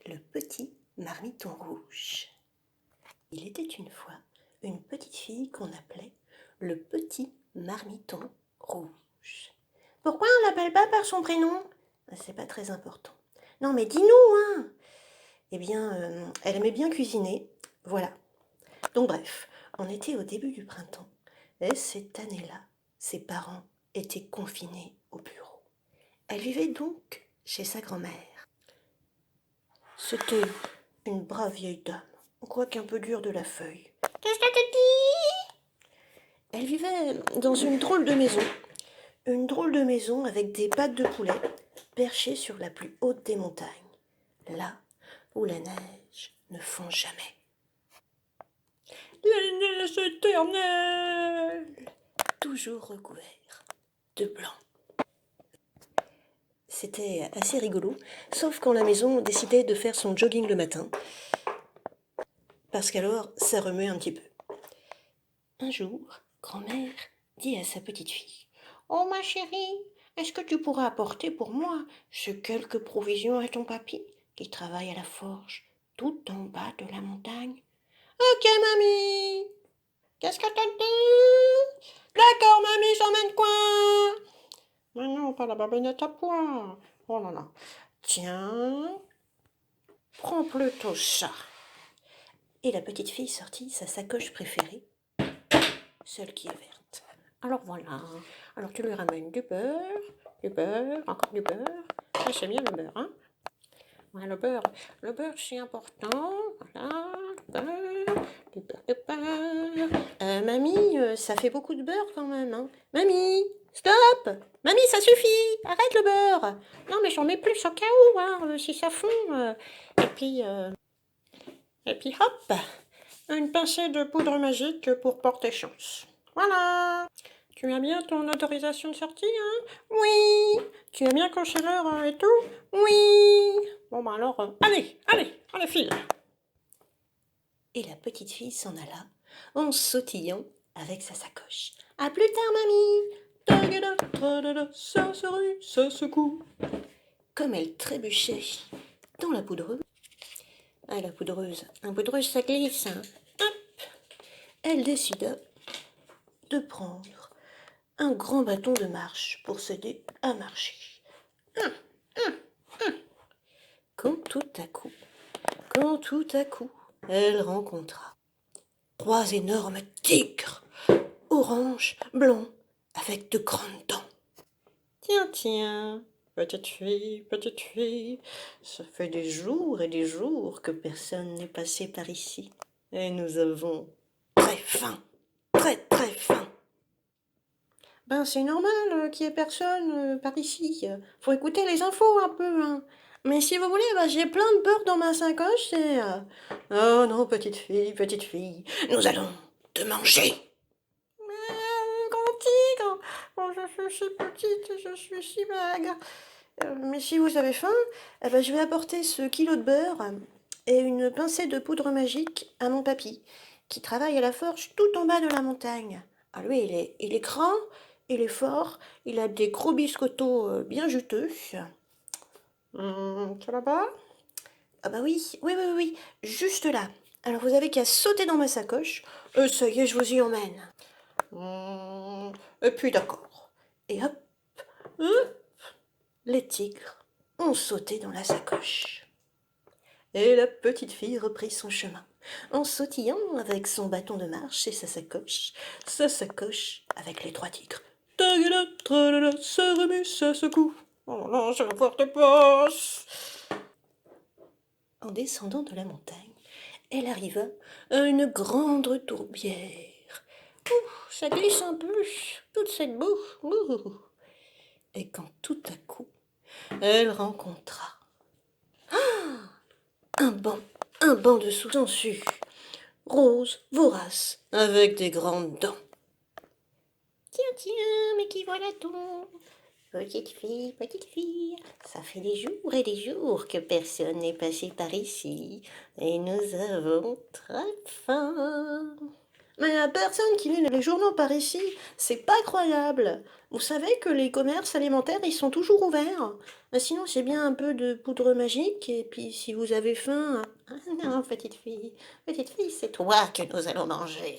Le petit marmiton rouge. Il était une fois une petite fille qu'on appelait le petit marmiton rouge. Pourquoi on l'appelle pas par son prénom? C'est pas très important. Non mais dis-nous, hein. Eh bien, elle aimait bien cuisiner, voilà. Donc bref, on était au début du printemps, et cette année-là, ses parents étaient confinés au bureau. Elle vivait donc chez sa grand-mère. C'était une brave vieille dame, quoique un peu dure de la feuille. Qu'est-ce que tu dis? Elle vivait dans une drôle de maison avec des pattes de poulet perchées sur la plus haute des montagnes, là où la neige ne fond jamais. La neige éternelle, toujours recouvert de blanc. C'était assez rigolo, sauf quand la maison décidait de faire son jogging le matin, parce qu'alors ça remuait un petit peu. Un jour, grand-mère dit à sa petite fille: « Oh ma chérie, est-ce que tu pourrais apporter pour moi ces quelques provisions à ton papy, qui travaille à la forge, tout en bas de la montagne? » « Ok, mamie. Qu'est-ce que t'as dit? D'accord, mamie, j'emmène quoi? Mais non, pas la babinette à point. Oh là là. Tiens, prends plutôt ça. » Et la petite fille sortit sa sacoche préférée, celle qui est verte. Alors voilà, alors tu lui ramènes du beurre, encore du beurre. Ah, c'est bien le beurre, hein? Ouais, le beurre c'est important. Voilà, du beurre. Mamie, ça fait beaucoup de beurre quand même, hein? Mamie, stop! Mamie, ça suffit! Arrête le beurre! Non, mais j'en mets plus au cas où, hein, si ça fond. Et puis hop, une pincée de poudre magique pour porter chance. Voilà! Tu as bien ton autorisation de sortie, hein? Oui! Tu as bien coché l'heure et tout? Oui! Bon, bah alors, allez, file! Et la petite fille s'en alla, en sautillant avec sa sacoche. À plus tard, mamie! Tagada, tradada, ça se rue, ça secoue. Comme elle trébuchait dans la poudreuse. Ah, la poudreuse ça glisse, hein? Hop! Elle décida de prendre un grand bâton de marche pour s'aider à marcher. Quand tout à coup, elle rencontra 3 énormes tigres, orange, blonds, avec de grandes dents. Tiens, petite fille, ça fait des jours et des jours que personne n'est passé par ici. Et nous avons très faim, très faim. Ben c'est normal qu'il n'y ait personne par ici. Faut écouter les infos un peu, hein. Mais si vous voulez, j'ai plein de beurre dans ma sacoche et... Oh non, petite fille, nous allons te manger. Grand tigre, oh, je suis si petite et je suis si maigre. Mais si vous avez faim, je vais apporter ce kilo de beurre et une pincée de poudre magique à mon papy, qui travaille à la forge tout en bas de la montagne. Ah, lui, il est grand, il est fort, il a des gros biscottos bien juteux. C'est là-bas? Ah bah oui, juste là. Alors vous avez qu'à sauter dans ma sacoche. Ça y est, je vous y emmène. Et puis d'accord. Et hop, les tigres ont sauté dans la sacoche. Et la petite fille reprit son chemin, en sautillant avec son bâton de marche et sa sacoche avec les 3 tigres. Tagada, tralala, ça remue, ça secoue. Oh non, je ne porte pas. En descendant de la montagne, elle arriva à une grande tourbière. Ouh, ça glisse un peu, toute cette boue. Ouh. Et quand tout à coup, elle rencontra un banc de sangsues, rose, vorace, avec des grandes dents. Tiens, mais qui voilà-t-on? Petite fille, ça fait des jours et des jours que personne n'est passé par ici, et nous avons très faim. Mais y a personne qui lit les journaux par ici. C'est pas croyable. Vous savez que les commerces alimentaires, ils sont toujours ouverts. Mais sinon, c'est bien un peu de poudre magique. Et puis, si vous avez faim... Ah non, petite fille, c'est toi que nous allons manger.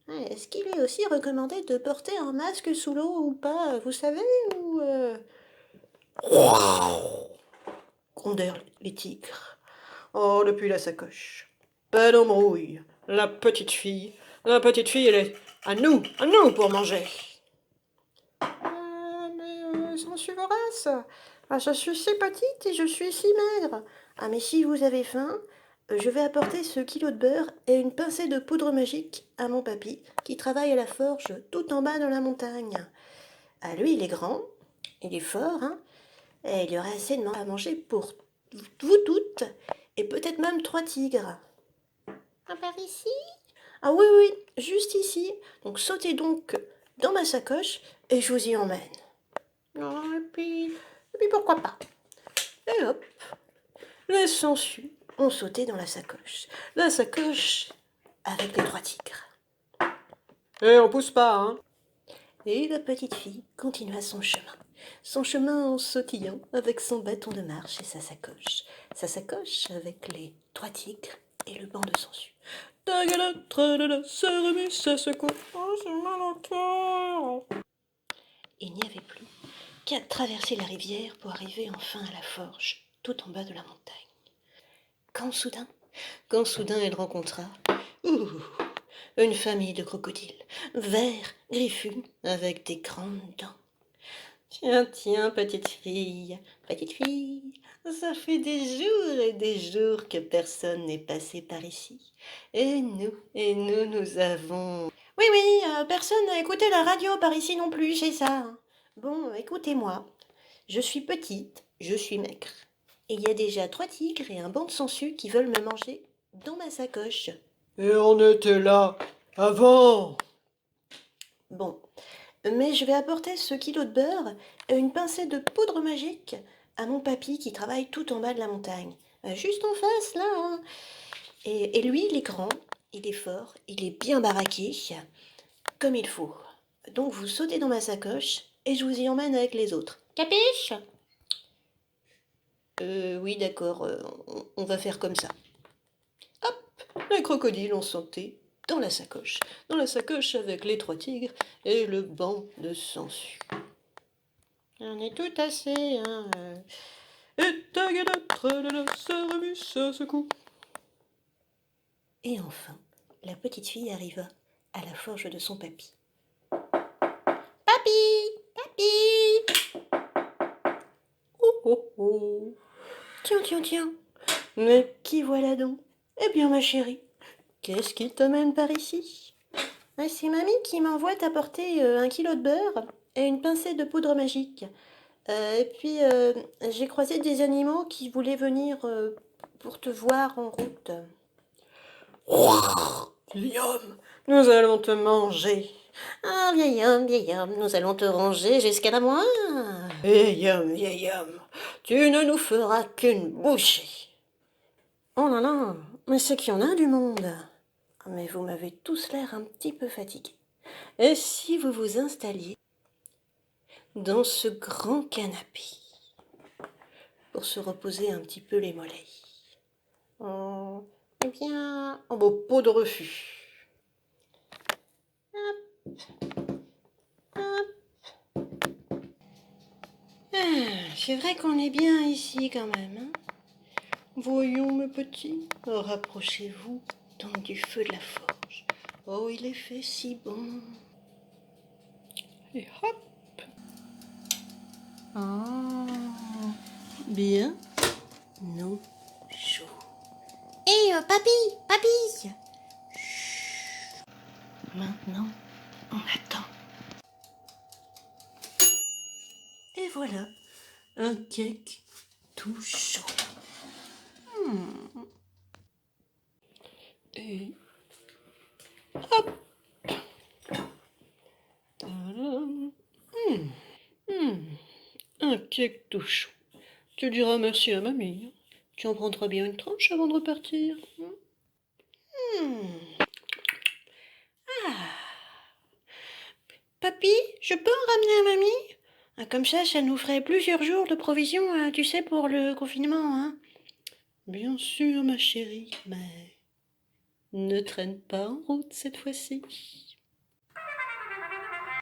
Est-ce qu'il est aussi recommandé de porter un masque sous l'eau ou pas, vous savez, ou... Grondèrent les tigres. Oh, depuis la sacoche. Pas d'embrouille. La petite fille, elle est à nous pour manger. Mais Sangsue vorace, je suis si petite et je suis si maigre. Ah, mais si vous avez faim, je vais apporter ce kilo de beurre et une pincée de poudre magique à mon papy, qui travaille à la forge tout en bas dans la montagne. Ah, lui, il est grand, il est fort, hein, et il y aura assez de à manger pour vous toutes, et peut-être même 3 tigres. Ah, par ici? Ah oui, oui, juste ici. Donc sautez donc dans ma sacoche et je vous y emmène. Non, et puis pourquoi pas? Et hop, les sangsues ont sauté dans la sacoche. La sacoche avec les 3 tigres. Et on pousse pas, hein? Et la petite fille continua son chemin. Son chemin en sautillant avec son bâton de marche et sa sacoche. Sa sacoche avec les 3 tigres et le banc de sangsues. Tagada, tralala, ça remue, ça secoue. Oh, j'ai mal au cœur. Il n'y avait plus qu'à traverser la rivière pour arriver enfin à la forge, tout en bas de la montagne. Quand soudain elle rencontra une famille de crocodiles, verts, griffus, avec des grandes dents. Tiens, petite fille, ça fait des jours et des jours que personne n'est passé par ici. Nous avons... Oui, personne n'a écouté la radio par ici non plus, c'est ça. Bon, écoutez-moi, je suis petite, je suis maigre. Et il y a déjà 3 tigres et un banc de sangsues qui veulent me manger dans ma sacoche. Et on était là avant. Bon, mais je vais apporter ce kilo de beurre et une pincée de poudre magique à mon papy qui travaille tout en bas de la montagne. Juste en face, là. Hein. Et lui, il est grand, il est fort, il est bien baraqué, comme il faut. Donc vous sautez dans ma sacoche et je vous y emmène avec les autres. Capiche? Oui, d'accord, on va faire comme ça. Hop, les crocodiles ont sauté dans la sacoche avec les 3 tigres et le banc de sangsues. On est tout assez, hein. Et tagada, tralala, ça remue, ça secoue. Et enfin, la petite fille arriva à la forge de son papy. Papy! Oh. Tiens. Mais qui voilà donc? Eh bien, ma chérie, qu'est-ce qui t'amène par ici? C'est mamie qui m'envoie t'apporter 1 kilo de beurre et une pincée de poudre magique. Et puis, j'ai croisé des animaux qui voulaient venir pour te voir en route. Vieil homme, nous allons te manger. Ah, vieil homme, nous allons te ranger jusqu'à la moelle. Vieil homme, tu ne nous feras qu'une bouchée. Oh là là, mais c'est qu'il y en a du monde. Mais vous m'avez tous l'air un petit peu fatigués. Et si vous vous installiez dans ce grand canapé pour se reposer un petit peu les mollets? Oh, eh bien, oh, beau pot de refus. C'est vrai qu'on est bien ici quand même. Hein. Voyons, mes petits, rapprochez-vous donc du feu de la forge. Oh, il est fait si bon. Et hop. Ah, bien, nous chaud. Hé, papy. Chut. Maintenant, on attend. Et voilà, un cake tout chaud. Et hop. Tadam. Un cake tout chaud. Tu diras merci à mamie. Tu en prendras bien une tranche avant de repartir. Papy, je peux en ramener à mamie? Ah, comme ça nous ferait plusieurs jours de provisions, tu sais, pour le confinement, hein. Bien sûr, ma chérie, mais ne traîne pas en route cette fois-ci.